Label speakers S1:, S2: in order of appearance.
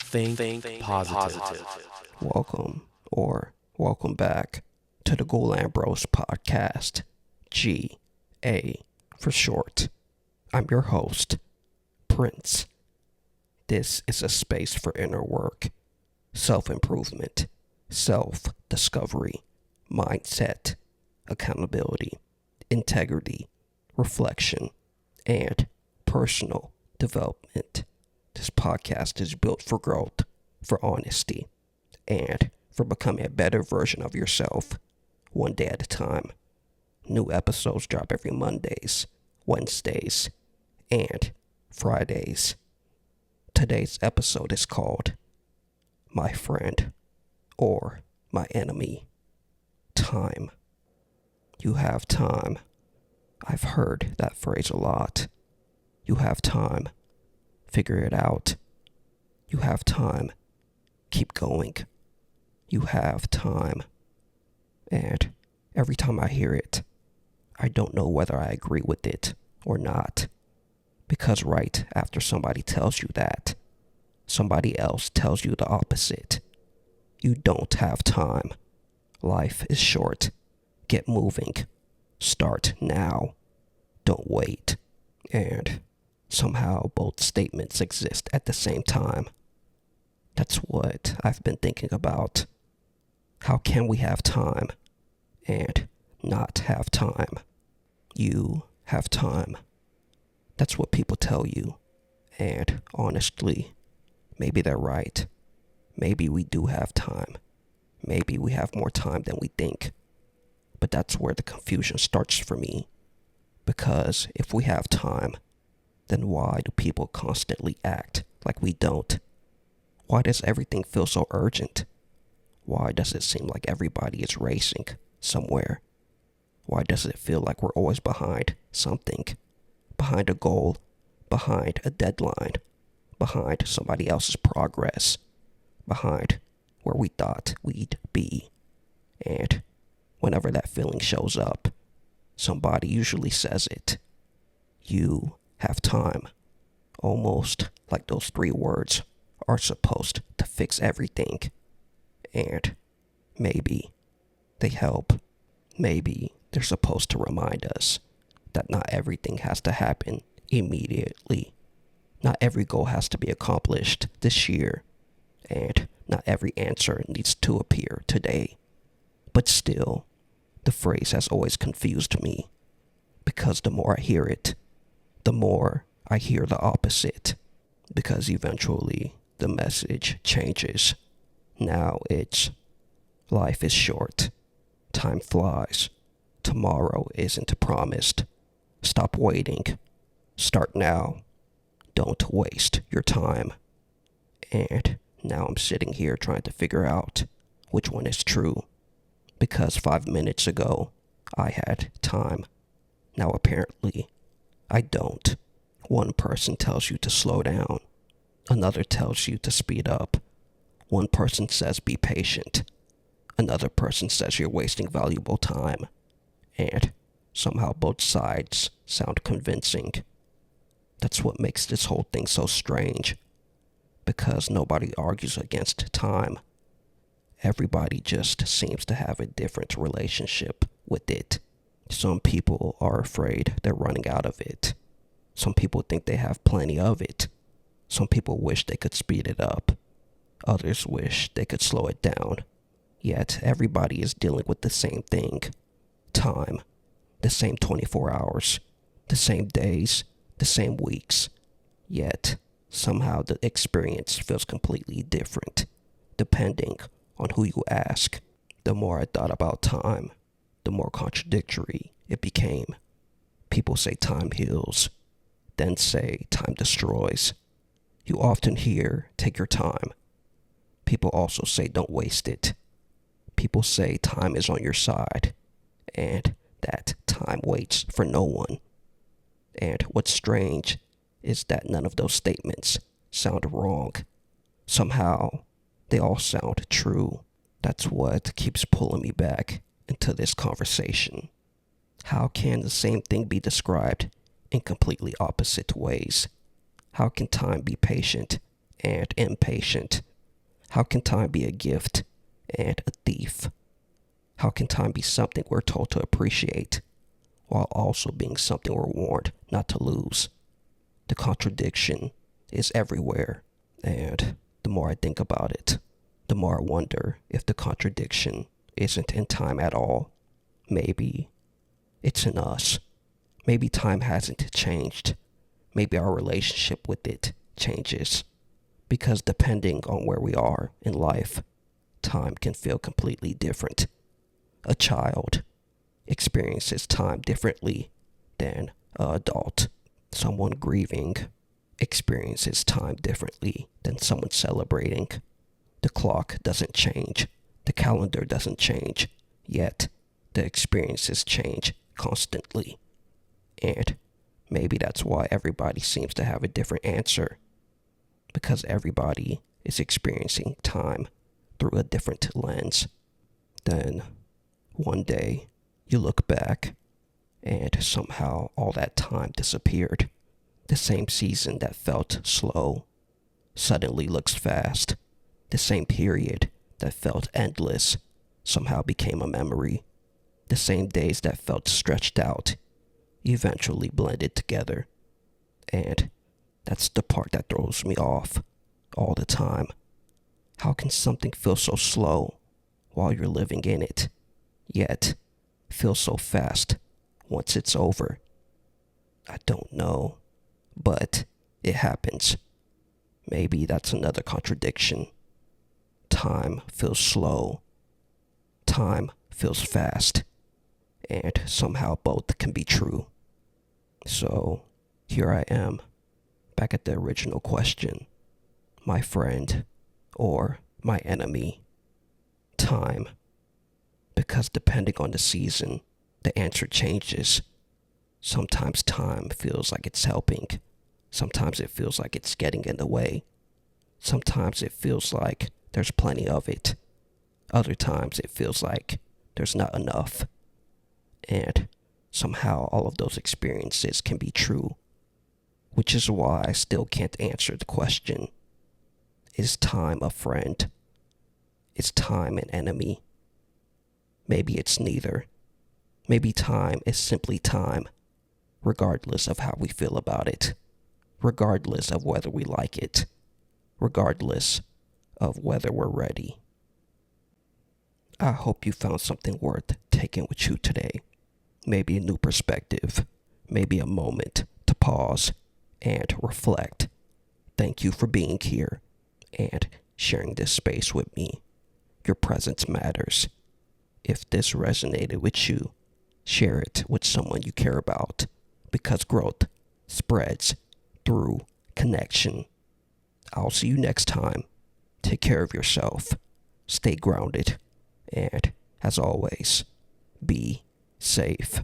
S1: Think positive.
S2: Welcome back to the Ghoul Ambrose podcast, GA for short. I'm your host, Prince. This is a space for inner work, self-improvement, self-discovery, mindset, accountability, integrity, reflection, and personal development. This podcast is built for growth, for honesty, and for becoming a better version of yourself, one day at a time. New episodes drop every Mondays, Wednesdays, and Fridays. Today's episode is called My Friend or My Enemy. Time. You have time. I've heard that phrase a lot. You have time. Figure it out. You have time. Keep going. You have time. And every time I hear it, I don't know whether I agree with it or not. Because right after somebody tells you that, somebody else tells you the opposite. You don't have time. Life is short. Get moving. Start now. Don't wait. And somehow both statements exist at the same time. That's what I've been thinking about. How can we have time and not have time? You have time. That's what people tell you. And honestly, maybe they're right. Maybe we do have time. Maybe we have more time than we think. But that's where the confusion starts for me. Because if we have time, then why do people constantly act like we don't? Why does everything feel so urgent? Why does it seem like everybody is racing somewhere? Why does it feel like we're always behind something? Behind a goal, behind a deadline, behind somebody else's progress, behind where we thought we'd be. And whenever that feeling shows up, somebody usually says it. You have time. Almost like those three words are supposed to fix everything. And maybe they help. Maybe they're supposed to remind us that not everything has to happen immediately. Not every goal has to be accomplished this year. And not every answer needs to appear today. But still, the phrase has always confused me. Because the more I hear it, the more I hear the opposite. Because eventually the message changes. Now it's, life is short. Time flies. Tomorrow isn't promised. Stop waiting. Start now. Don't waste your time. And now I'm sitting here trying to figure out which one is true. Because 5 minutes ago, I had time. Now apparently, I don't. One person tells you to slow down. Another tells you to speed up. One person says be patient. Another person says you're wasting valuable time. And somehow both sides sound convincing. That's what makes this whole thing so strange. Because nobody argues against time. Everybody just seems to have a different relationship with it. Some people are afraid they're running out of it. Some people think they have plenty of it. Some people wish they could speed it up. Others wish they could slow it down. Yet everybody is dealing with the same thing. Time. The same 24 hours. The same days. The same weeks. Yet somehow the experience feels completely different, depending on who you ask. The more I thought about time, the more contradictory it became. People say time heals, then say time destroys. You often hear, take your time. People also say don't waste it. People say time is on your side, and that time waits for no one. And what's strange is that none of those statements sound wrong. Somehow, they all sound true. That's what keeps pulling me back into this conversation. How can the same thing be described in completely opposite ways? How can time be patient and impatient? How can time be a gift and a thief? How can time be something we're told to appreciate while also being something we're warned not to lose? The contradiction is everywhere, and the more I think about it, the more I wonder if the contradiction isn't in time at all. Maybe it's in us. Maybe time hasn't changed. Maybe our relationship with it changes. Because depending on where we are in life, time can feel completely different. A child experiences time differently than an adult. Someone grieving experiences time differently than someone celebrating. The clock doesn't change. The calendar doesn't change. Yet, the experiences change constantly. And maybe that's why everybody seems to have a different answer. Because everybody is experiencing time through a different lens. Then, one day, you look back, and somehow all that time disappeared. The same season that felt slow suddenly looks fast. The same period that felt endless somehow became a memory. The same days that felt stretched out eventually blended together. And that's the part that throws me off all the time. How can something feel so slow while you're living in it, yet feel so fast once it's over? I don't know, but it happens. Maybe that's another contradiction. Time feels slow. Time feels fast. And somehow both can be true. So here I am, back at the original question. My friend or my enemy? Time. Because depending on the season, the answer changes. Sometimes time feels like it's helping. Sometimes it feels like it's getting in the way. Sometimes it feels like there's plenty of it. Other times it feels like there's not enough. And somehow all of those experiences can be true. Which is why I still can't answer the question. Is time a friend? Is time an enemy? Maybe it's neither. Maybe time is simply time, regardless of how we feel about it. Regardless of whether we like it. Regardless of whether we're ready. I hope you found something worth taking with you today. Maybe a new perspective. Maybe a moment to pause and reflect. Thank you for being here and sharing this space with me. Your presence matters. If this resonated with you, share it with someone you care about, because growth spreads through connection. I'll see you next time. Take care of yourself. Stay grounded. And, as always, be safe.